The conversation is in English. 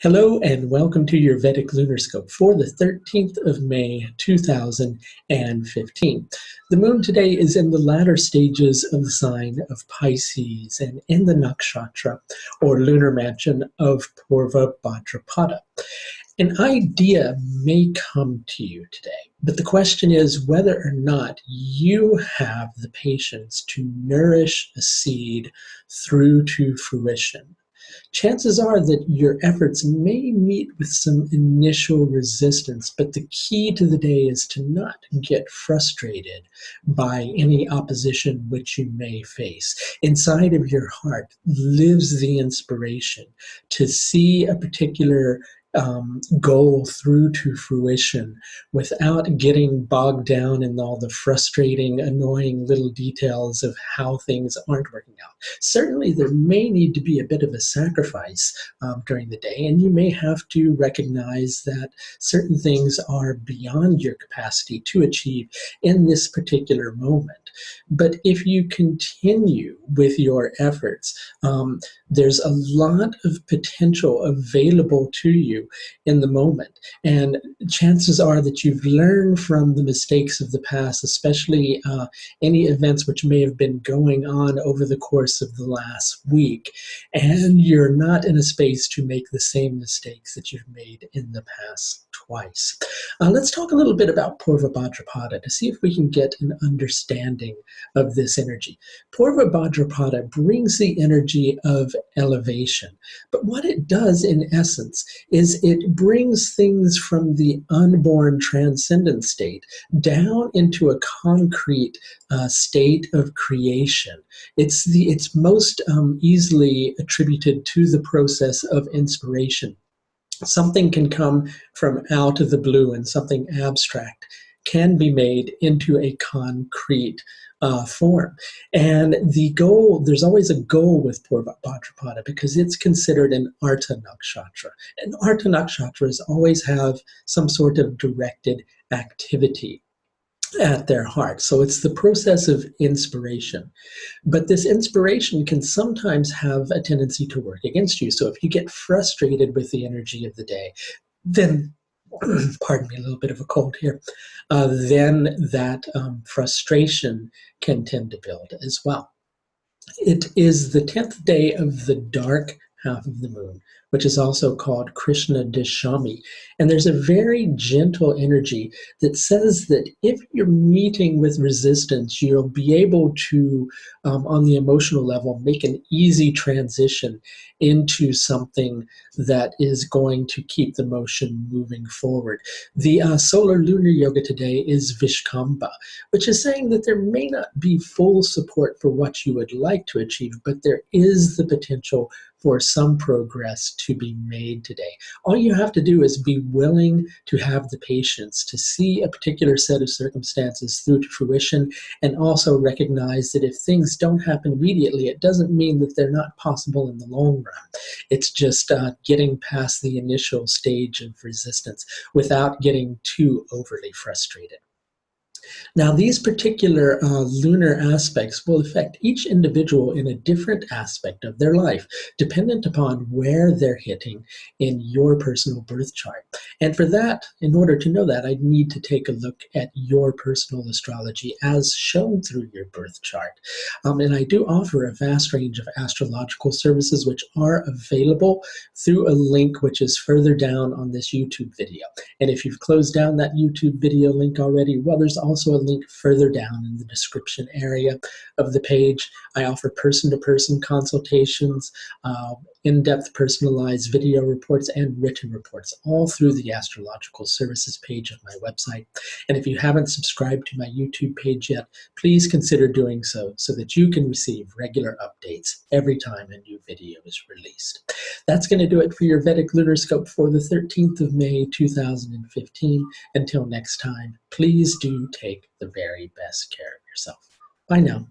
Hello and welcome to your Vedic Lunar Scope for the 13th of May 2015. The moon today is in the latter stages of the sign of Pisces and in the nakshatra or lunar mansion of Purva Bhadrapada. An idea may come to you today, but the question is whether or not you have the patience to nourish a seed through to fruition. Chances are that your efforts may meet with some initial resistance, but the key to the day is to not get frustrated by any opposition which you may face. Inside of your heart lives the inspiration to see a particular goal through to fruition without getting bogged down in all the frustrating, annoying little details of how things aren't working out. Certainly, there may need to be a bit of a sacrifice during the day, and you may have to recognize that certain things are beyond your capacity to achieve in this particular moment. But if you continue with your efforts, there's a lot of potential available to you in the moment. And chances are that you've learned from the mistakes of the past, especially any events which may have been going on over the course of the last week. And you're not in a space to make the same mistakes that you've made in the past twice. Let's talk a little bit about Purva Bhadrapada to see if we can get an understanding of this energy. Purva Bhadrapada brings the energy of elevation, but what it does in essence is it brings things from the unborn transcendent state down into a concrete state of creation. It's most easily attributed to the process of inspiration. Something can come from out of the blue, and something abstract can be made into a concrete form. And the goal, there's always a goal with Purva Bhadrapada because it's considered an Artha nakshatra. And Artha nakshatras always have some sort of directed activity at their heart. So it's the process of inspiration. But this inspiration can sometimes have a tendency to work against you. So if you get frustrated with the energy of the day, then pardon me, a little bit of a cold here, then that frustration can tend to build as well. It is the 10th day of the dark half of the moon, which is also called Krishna Dashami. And there's a very gentle energy that says that if you're meeting with resistance, you'll be able to, on the emotional level, make an easy transition into something that is going to keep the motion moving forward. The solar lunar yoga today is Vishkamba, which is saying that there may not be full support for what you would like to achieve, but there is the potential for some progress to be made today. All you have to do is be willing to have the patience to see a particular set of circumstances through to fruition, and also recognize that if things don't happen immediately, it doesn't mean that they're not possible in the long run. It's just getting past the initial stage of resistance without getting too overly frustrated. Now, these particular lunar aspects will affect each individual in a different aspect of their life, dependent upon where they're hitting in your personal birth chart. And for that, in order to know that, I need to take a look at your personal astrology as shown through your birth chart. And I do offer a vast range of astrological services which are available through a link which is further down on this YouTube video. And if you've closed down that YouTube video link already, well, there's also a link further down in the description area of the page. I offer person-to-person consultations, in-depth personalized video reports, and written reports, all through the astrological services page of my website. And if you haven't subscribed to my YouTube page yet, please consider doing so that you can receive regular updates every time a new video is released. That's going to do it for your Vedic Lunar Scope for the 13th of May 2015. Until next time, please do take the very best care of yourself. Bye now.